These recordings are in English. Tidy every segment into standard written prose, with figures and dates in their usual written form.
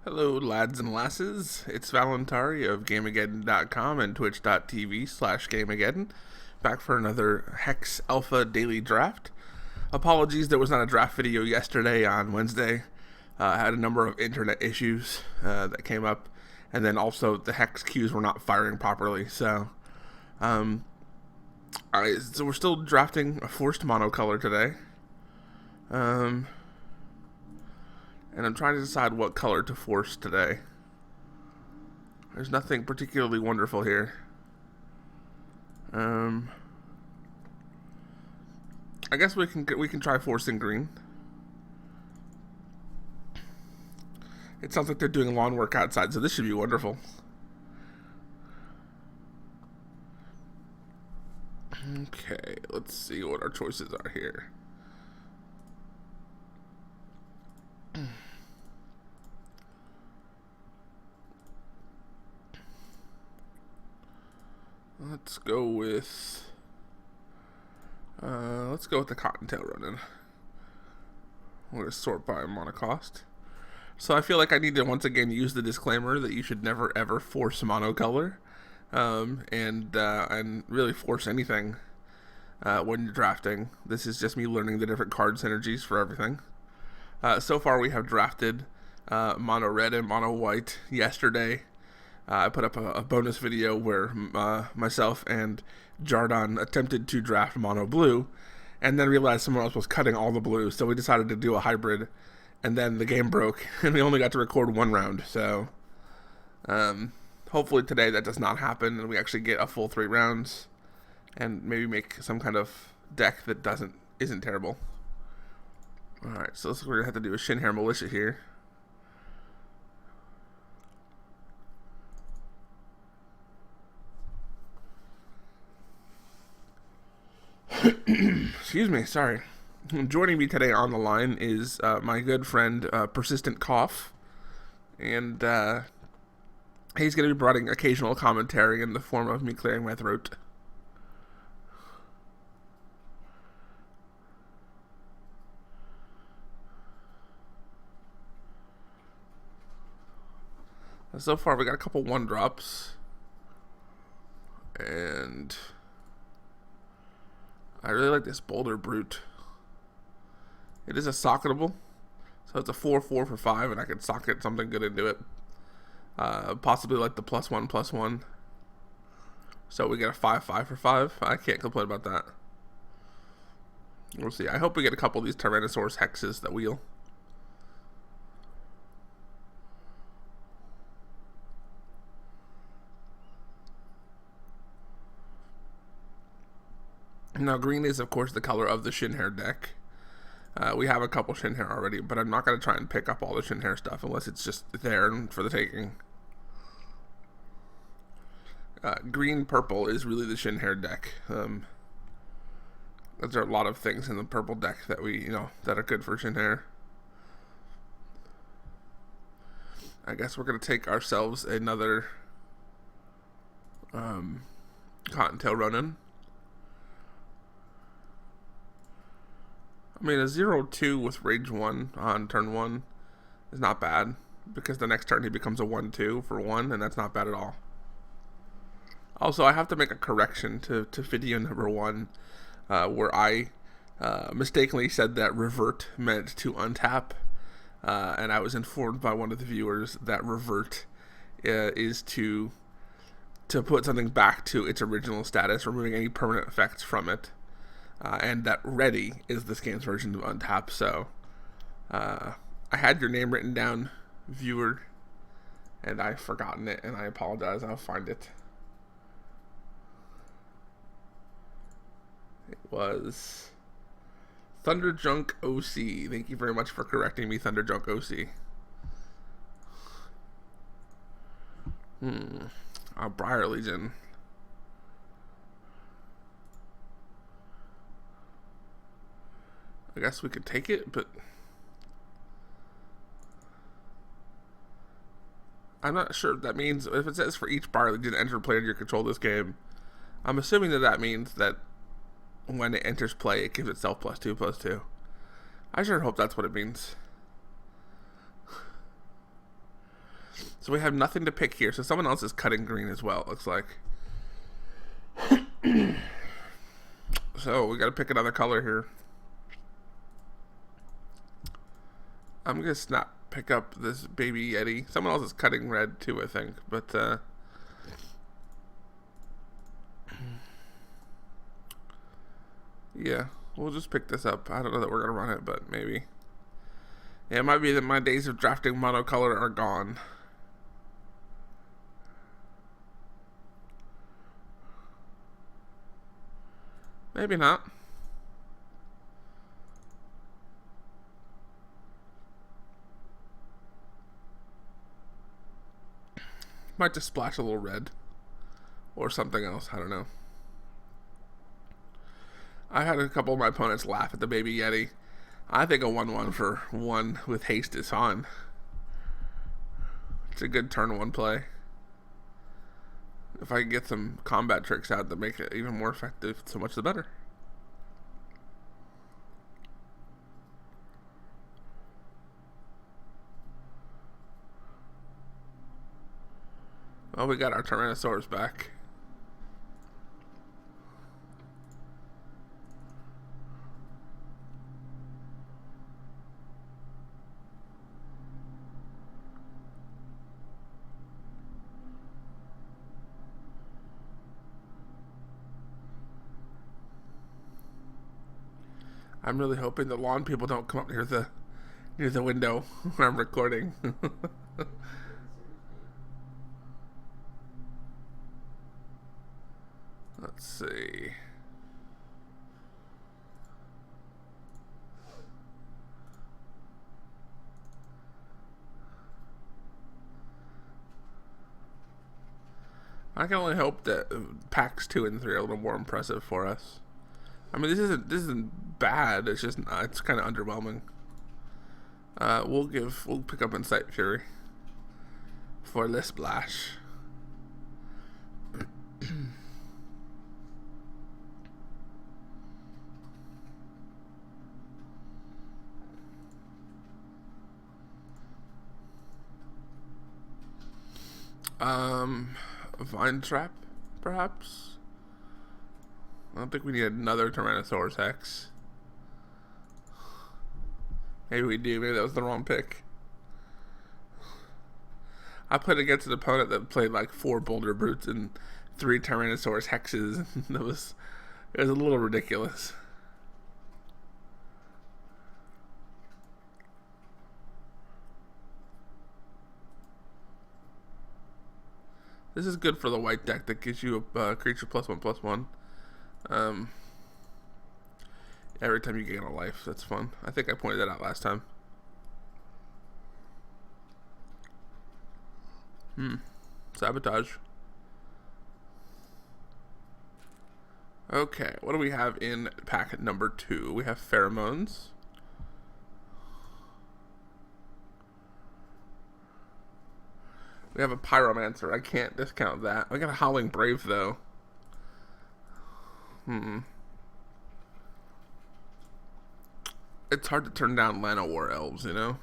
Hello, lads and lasses. It's Valentari of GameAgeddon.com and Twitch.tv/GameAgeddon, back for another Hex Alpha daily draft. Apologies, there was not a draft video yesterday on Wednesday. I had a number of internet issues that came up, and then also the Hex queues were not firing properly. So we're still drafting a forced monocolor today. And I'm trying to decide what color to force today. There's nothing particularly wonderful here. I guess we can try forcing green. It sounds like they're doing lawn work outside, so this should be wonderful. Okay, let's see what our choices are here. Let's go with the Cottontail Ronin. We're gonna sort by monocost. So I feel like I need to once again use the disclaimer that you should never ever force monocolor, and really force anything when you're drafting. This is just me learning the different card synergies for everything. So far we have drafted mono red and mono white yesterday. I put up a bonus video where myself and Jardon attempted to draft mono blue, and then realized someone else was cutting all the blue, so we decided to do a hybrid, and then the game broke, and we only got to record one round. So hopefully today that does not happen, and we actually get a full 3 rounds, and maybe make some kind of deck that isn't terrible. All right, so we're gonna have to do a Shinhair Militia here. Excuse me, sorry. Joining me today on the line is my good friend Persistent Cough, and he's going to be providing occasional commentary in the form of me clearing my throat. So far we got a couple 1-drops, and I really like this Boulder Brute. It is a socketable, so it's a 4/4 for 5, and I could socket something good into it. Possibly like the +1/+1. So we get a 5/5 for 5. I can't complain about that. We'll see. I hope we get a couple of these Tyrannosaurus hexes that wheel. Now, green is, of course, the color of the Shinhair deck. We have a couple Shinhair already, but I'm not going to try and pick up all the Shinhair stuff unless it's just there for the taking. Green-purple is really the Shinhair deck. There are a lot of things in the purple deck that that are good for Shinhair. I guess we're going to take ourselves another Cottontail Ronin. I mean, a 0/2 with Rage 1 on turn 1 is not bad, because the next turn he becomes a 1/2 for 1, and that's not bad at all. Also, I have to make a correction to video number 1, where I mistakenly said that revert meant to untap, and I was informed by one of the viewers that revert is to put something back to its original status, removing any permanent effects from it. And that ready is this game's version of untap. So I had your name written down, viewer, and I've forgotten it, and I apologize. I'll find it. It was Thunderjunk OC. Thank you very much for correcting me, Thunderjunk OC. Briar Legion. I guess we could take it, but I'm not sure if that means, if it says for each Briar Legion enter play under your control this game, I'm assuming that means that when it enters play, it gives itself +2/+2. I sure hope that's what it means. So we have nothing to pick here. So someone else is cutting green as well, it looks like. So we got to pick another color here. I'm going to pick up this baby Yeti. Someone else is cutting red too, I think. But, yeah, we'll just pick this up. I don't know that we're going to run it, but maybe. Yeah, it might be that my days of drafting monocolor are gone. Maybe not. Might just splash a little red. Or something else, I don't know. I had a couple of my opponents laugh at the baby Yeti. I think a 1-1 for 1 with haste is fine. It's a good turn 1 play. If I can get some combat tricks out that make it even more effective, so much the better. Well, we got our Tyrannosaurus back. I'm really hoping the lawn people don't come up near the window when I'm recording. Let's see. I can only hope that packs 2 and 3 are a little more impressive for us. I mean, this isn't bad. It's just it's kind of underwhelming. We'll pick up Insight Fury for the splash. Vine Trap, perhaps? I don't think we need another Tyrannosaurus Hex. Maybe we do. Maybe that was the wrong pick. I played against an opponent that played like 4 Boulder Brutes and 3 Tyrannosaurus Hexes. It was a little ridiculous. This is good for the white deck that gives you a creature +1/+1. Every time you gain a life, that's fun. I think I pointed that out last time. Sabotage. Okay, what do we have in pack number 2? We have Pheromones. We have a Pyromancer. I can't discount that. I got a Howling Brave, though. It's hard to turn down Llanowar Elves, you know?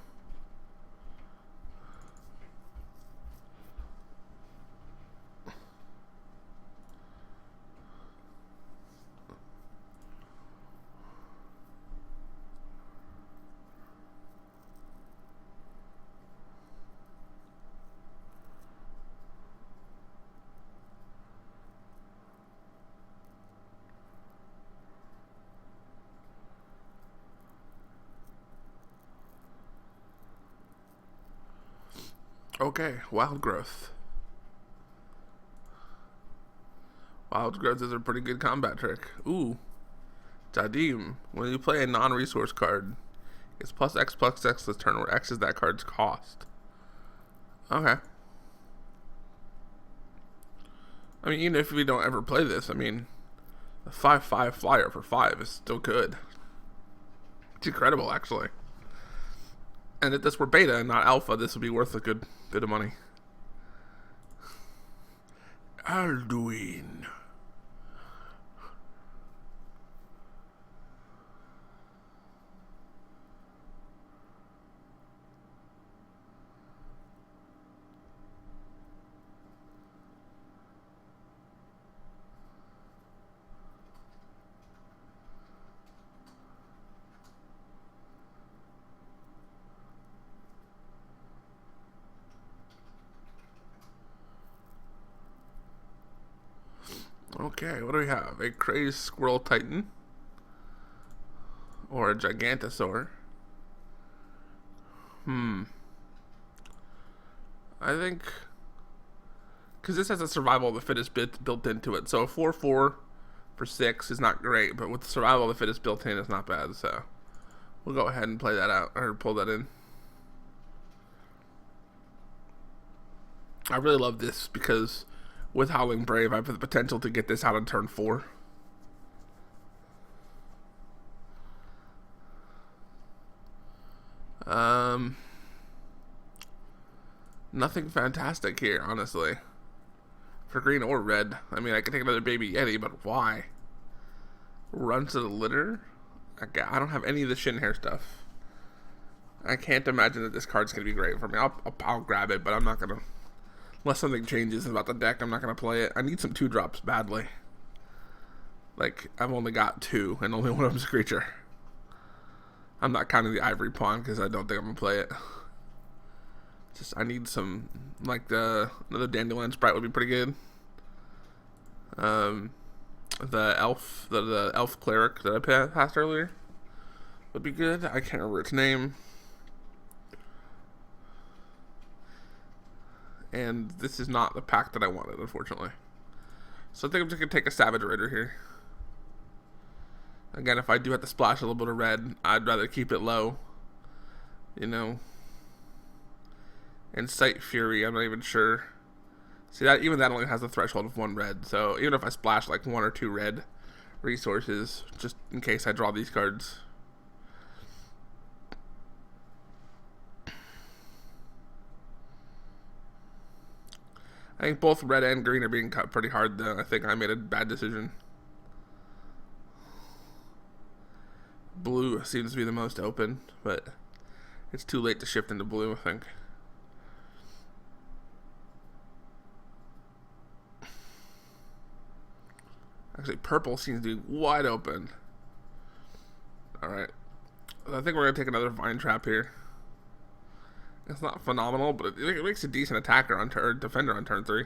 Okay, Wild Growth. Wild Growth is a pretty good combat trick. Ooh. Jadim. When you play a non-resource card, it's +X this turn, where X is that card's cost. Okay. I mean, even if we don't ever play this, I mean, a 5/5 flyer for 5 is still good. It's incredible, actually. And if this were beta and not alpha, this would be worth a good bit of money. Alduin. Okay, what do we have? A crazed squirrel titan. Or a gigantosaur. I think... because this has a survival of the fittest bit built into it. So a 4-4 for 6 is not great, but with survival of the fittest built in, it's not bad. So we'll go ahead and play that out, or pull that in. I really love this because with Howling Brave, I have the potential to get this out on turn 4. Nothing fantastic here, honestly. For green or red. I mean, I could take another Baby Yeti, but why? Run to the litter? Okay, I don't have any of the Shin Hair stuff. I can't imagine that this card's going to be great for me. I'll grab it, but I'm not going to... unless something changes about the deck, I'm not going to play it. I need some 2-drops badly. Like, I've only got 2, and only one of them's a creature. I'm not counting the Ivory Pawn, because I don't think I'm going to play it. Just, I need some, like, another Dandelion Sprite would be pretty good. The elf cleric that I passed earlier would be good. I can't remember its name. And this is not the pack that I wanted, unfortunately. So I think I'm just going to take a Savage Raider here. Again, if I do have to splash a little bit of red, I'd rather keep it low. You know. And Sight Fury, I'm not even sure. See, even that only has a threshold of 1 red. So even if I splash like 1 or 2 red resources, just in case I draw these cards. I think both red and green are being cut pretty hard, though. I think I made a bad decision. Blue seems to be the most open, but it's too late to shift into blue, I think. Actually, purple seems to be wide open. Alright. I think we're going to take another Vine Trap here. It's not phenomenal, but it makes a decent attacker on turn, defender on turn 3.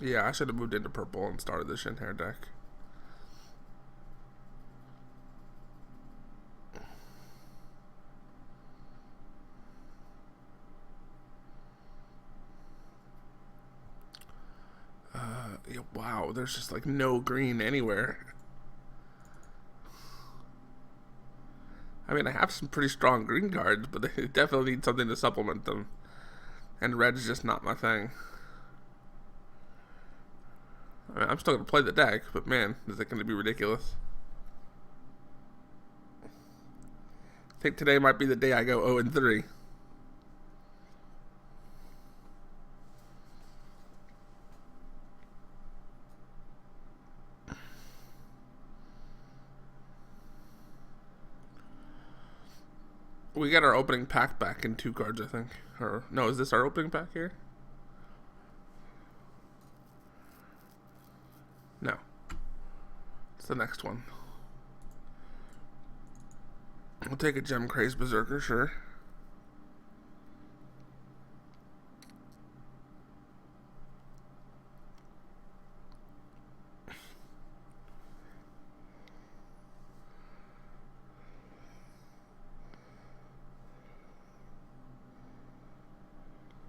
Yeah, I should have moved into purple and started the Shin Hair deck. Yeah, wow, there's just like no green anywhere. I mean, I have some pretty strong green cards, but they definitely need something to supplement them. And red's just not my thing. I mean, I'm still going to play the deck, but man, is it going to be ridiculous. I think today might be the day I go 0-3. We got our opening pack back in 2 cards, I think. Or, no, is this our opening pack here? No. It's the next one. We'll take a Gem Crazed Berserker, sure.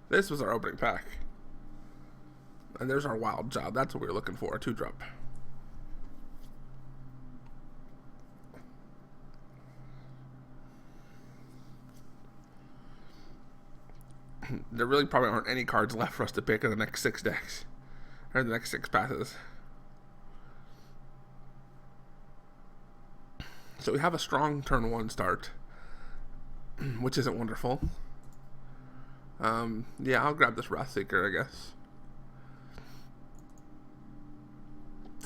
This was our opening pack. And there's our Wild Job. That's what we were looking for, a 2-drop. There really probably aren't any cards left for us to pick in the next 6 decks. Or the next 6 passes. So we have a strong turn 1 start. Which isn't wonderful. Yeah, I'll grab this Wrathseeker, I guess.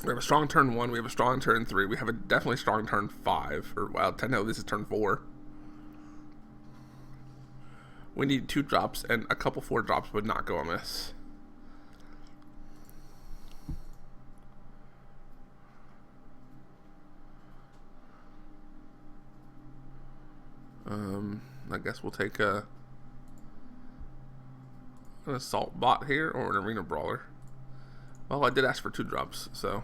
We have a strong turn 1, we have a strong turn 3, we have a definitely strong turn 5, or well, technically this is turn 4. We need 2 drops, and a couple 4 drops would not go amiss. I guess we'll take an assault bot here or an arena brawler. Well, I did ask for 2 drops, so.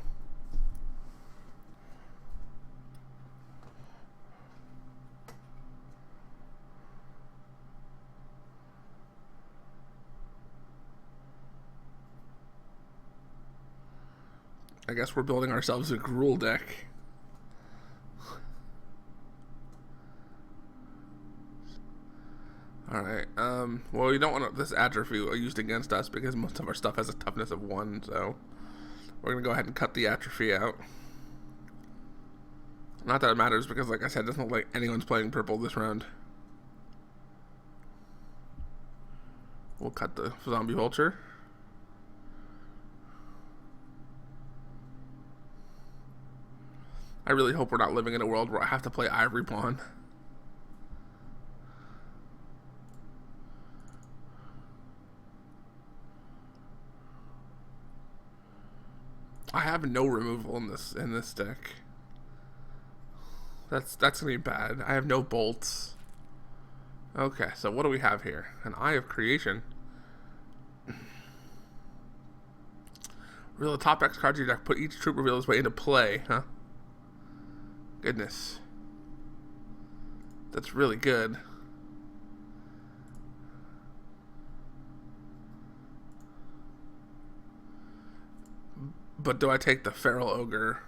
I guess we're building ourselves a Gruul deck. Alright, well, we don't want this atrophy used against us because most of our stuff has a toughness of 1, so we're going to go ahead and cut the atrophy out. Not that it matters because, like I said, it doesn't look like anyone's playing purple this round. We'll cut the zombie vulture. I really hope we're not living in a world where I have to play Ivory Pawn. I have no removal in this deck. That's gonna be bad. I have no bolts. Okay, so what do we have here? An Eye of Creation. Reveal the top X cards of your deck. Put each troop reveal this way into play, huh? Goodness. That's really good. But do I take the Feral Ogre?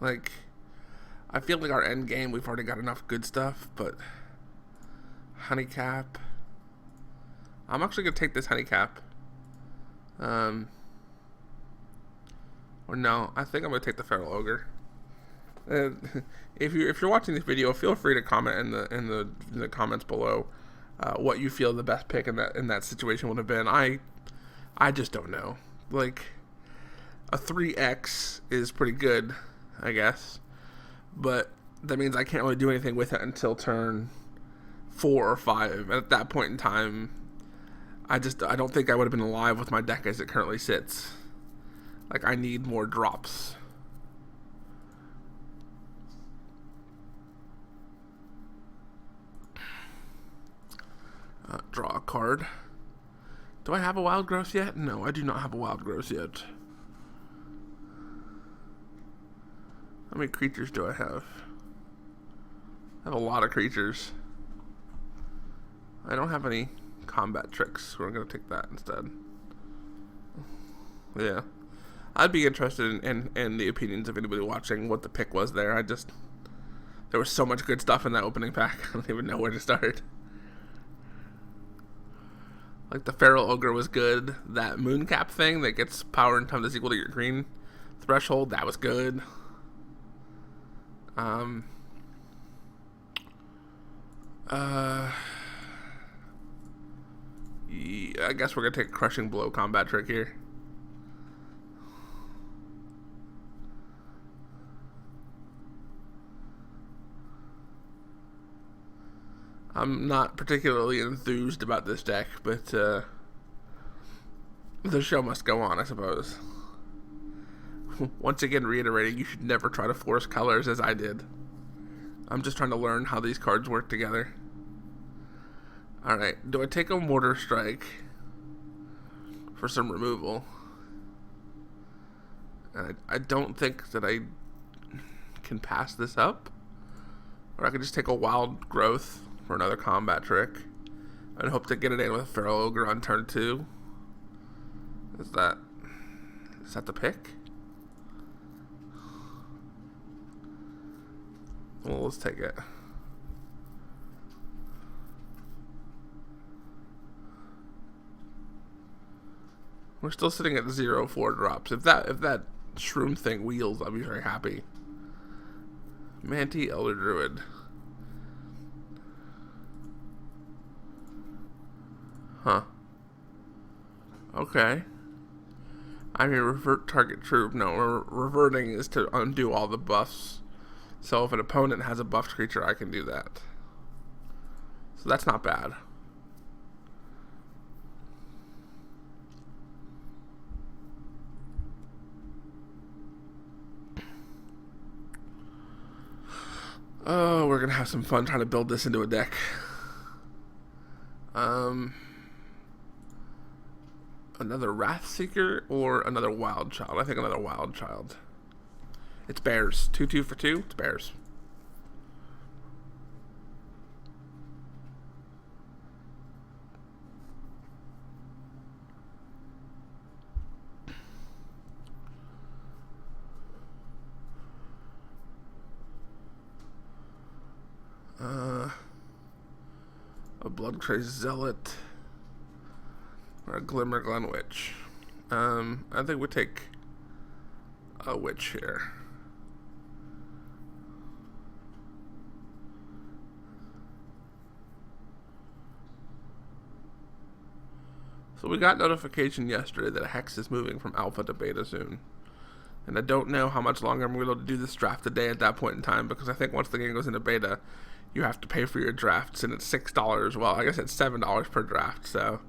Like, I feel like our end game, we've already got enough good stuff, but Honeycap. I'm actually going to take this Honeycap. Or no, I think I'm going to take the Feral Ogre. If you're watching this video, feel free to comment in the comments below what you feel the best pick in that situation would have been. I just don't know. Like, a 3X is pretty good, I guess, but that means I can't really do anything with it until turn 4 or 5. And at that point in time, I don't think I would have been alive with my deck as it currently sits. Like, I need more drops. Draw a card. Do I have a wild growth yet? No, I do not have a wild growth yet. How many creatures do I have? I have a lot of creatures. I don't have any combat tricks, so we're going to take that instead. Yeah. I'd be interested in the opinions of anybody watching what the pick was there. There was so much good stuff in that opening pack, I don't even know where to start. Like, the Feral Ogre was good. That Mooncap thing that gets power and time that's equal to your green threshold, that was good. I guess we're going to take a Crushing Blow combat trick here. I'm not particularly enthused about this deck, but the show must go on, I suppose. Once again, reiterating, you should never try to force colors as I did. I'm just trying to learn how these cards work together. Alright, do I take a Mortar Strike for some removal? I don't think that I can pass this up. Or I could just take a Wild Growth for another combat trick and hope to get it in with a Feral Ogre on turn 2. Is that the pick? Well, let's take it. We're still sitting at 0-4 drops. If that shroom thing wheels, I'll be very happy. Manti Elder Druid. Huh. Okay. I mean, revert target troop. No, reverting is to undo all the buffs. So if an opponent has a buffed creature, I can do that. So that's not bad. Oh, we're gonna have some fun trying to build this into a deck. Another Wrathseeker or another Wild Child? I think another Wild Child. It's bears. 2/2 for 2. It's bears. A Bloodcrazed Zealot. Or a Glimmerglen Witch. I think we take a Witch here. So we got notification yesterday that Hex is moving from alpha to beta soon. And I don't know how much longer I'm going to be able to do this draft today at that point in time, because I think once the game goes into beta, you have to pay for your drafts, and it's $6. Well, I guess it's $7 per draft, so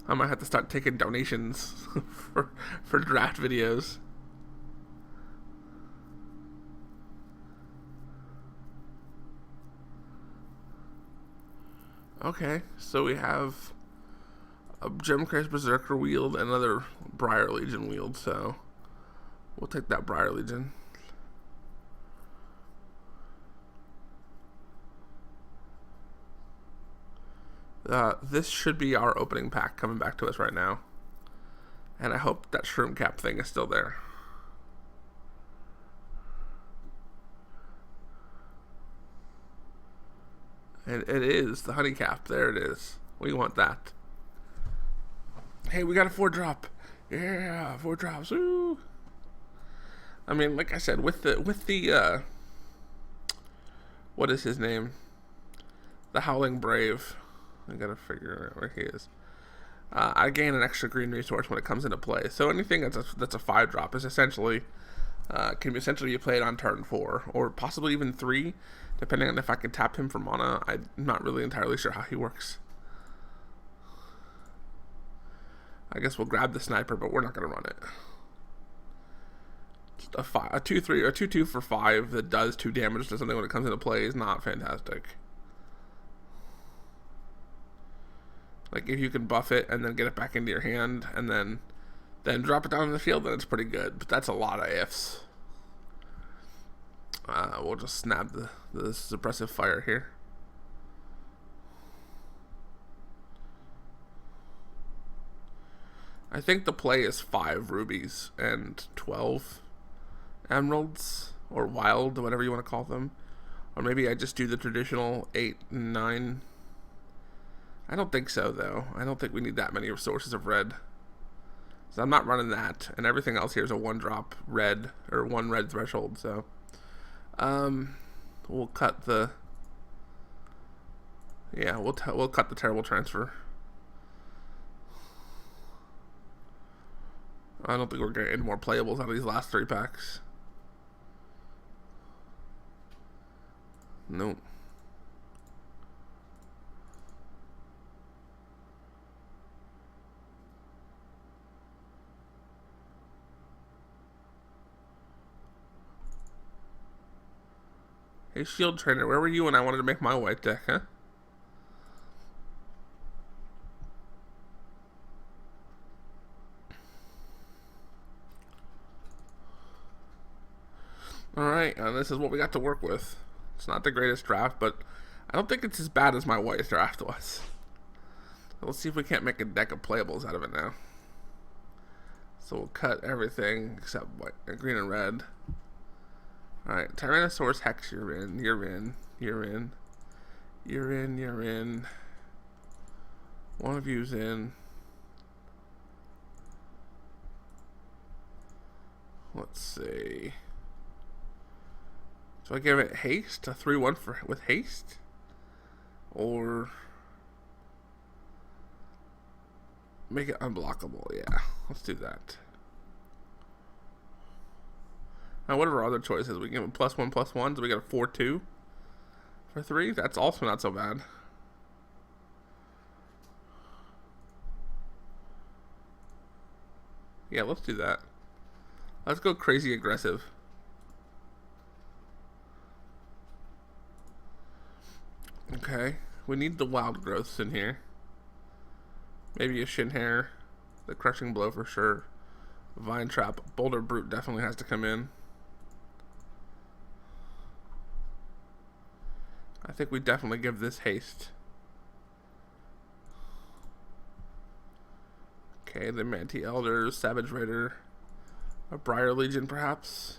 I might have to start taking donations for draft videos. Okay, so we have a Gemcraze Berserker Wield and another Briar Legion Wield, so we'll take that Briar Legion. This should be our opening pack coming back to us right now. And I hope that Shroom Cap thing is still there. And it is the honey cap. There it is. We want that. Hey, we got a 4-drop. Yeah, 4 drops. Woo. I mean, like I said, with the what is his name? The Howling Brave. I gotta figure out where he is. I gain an extra green resource when it comes into play. So anything that's a 5-drop is essentially can essentially be played on turn 4 or possibly even 3, depending on if I can tap him for mana. I'm not really entirely sure how he works. I guess we'll grab the sniper, but we're not gonna run it. Just a 2/3 or 2/2 for 5 that does 2 damage to something when it comes into play is not fantastic. Like, if you can buff it and then get it back into your hand and then drop it down in the field, then it's pretty good. But that's a lot of ifs. We'll just snap the suppressive fire here. I think the play is 5 rubies and 12 emeralds, or wild, whatever you want to call them. Or maybe I just do the traditional 8 and 9. I don't think so, though. I don't think we need that many sources of red. So I'm not running that. And everything else here is a 1-drop red, or 1 red threshold, so we'll cut the... Yeah, we'll cut the terrible transfer. I don't think we're getting any more playables out of these last 3 packs. Nope. Hey, Shield Trainer, where were you when I wanted to make my white deck, huh? Alright, this is what we got to work with. It's not the greatest draft, but I don't think it's as bad as my white draft was. So let's see if we can't make a deck of playables out of it now. So we'll cut everything except white, green and red. Alright, Tyrannosaurus Hex, you're in, you're in, you're in, you're in, you're in. One of you's in. Let's see. So I give it haste, a 3/1 with haste, or make it unblockable. Yeah, let's do that. Now, what are our other choices? We give it +1/+1, so we got a 4/2. For 3, that's also not so bad. Yeah, let's do that. Let's go crazy aggressive. Okay, we need the wild growths in here. Maybe a Shin Hair, the Crushing Blow for sure. Vine Trap, Boulder Brute definitely has to come in. I think we definitely give this haste. Okay, the Manti Elders, Savage Raider, a Briar Legion perhaps.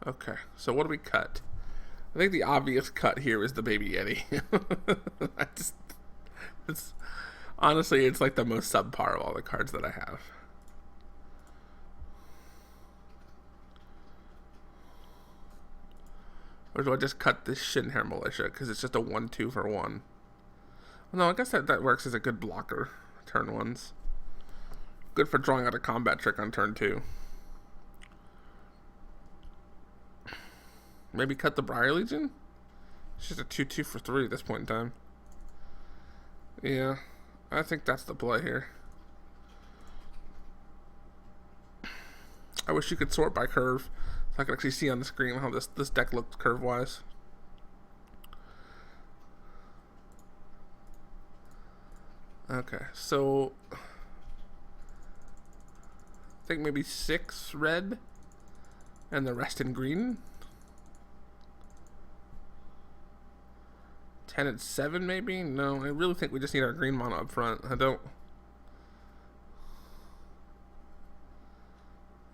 Okay, so what do we cut? I think the obvious cut here is the Baby Yeti. It's honestly, it's like the most subpar of all the cards that I have. Or do I just cut this Shin Hair Militia because it's just a 1/2 for 1? Well, no, I guess that works as a good blocker. Turn 1s. Good for drawing out a combat trick on turn 2. Maybe cut the Briar Legion? It's just a 2/2 for 3 at this point in time. Yeah, I think that's the play here. I wish you could sort by curve, so I could actually see on the screen how this deck looks curve-wise. Okay, so I think maybe 6 red and the rest in green. 10 and 7 maybe? No, I really think we just need our green mono up front. I don't...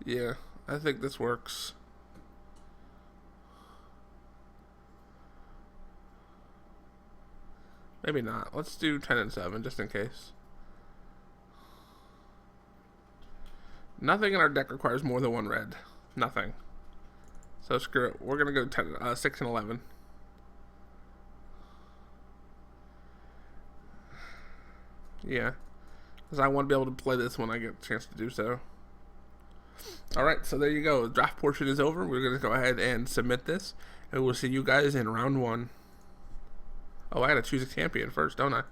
Yeah, I think this works. Maybe not. Let's do 10 and 7 just in case. Nothing in our deck requires more than 1 red. Nothing. So screw it. We're going to go 6 and 11. Yeah. Because I want to be able to play this when I get a chance to do so. Alright, so there you go. The draft portion is over. We're going to go ahead and submit this. And we'll see you guys in round 1. Oh, I gotta choose a champion first, don't I?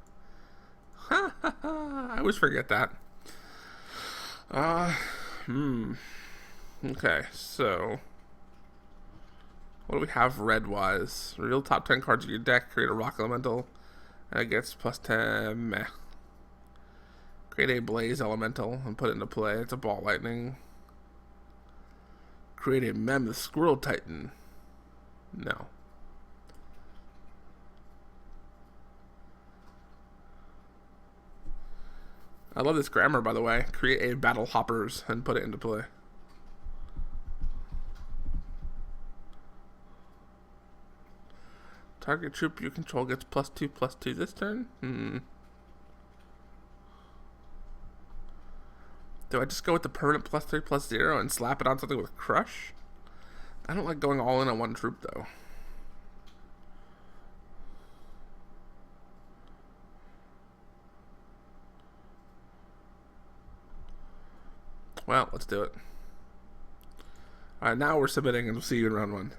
I always forget that. Okay, so what do we have red-wise? Reveal top 10 cards of your deck. Create a rock elemental. And it gets +10. Meh. Create a blaze elemental and put it into play. It's a ball lightning. Create a mammoth squirrel titan. No. I love this grammar, by the way. Create a battle hoppers and put it into play. Target troop you control gets +2/+2 this turn? Do I just go with the permanent +3/+0 and slap it on something with Crush? I don't like going all in on one troop, though. Well, let's do it. Alright, now we're submitting and we'll see you in round 1.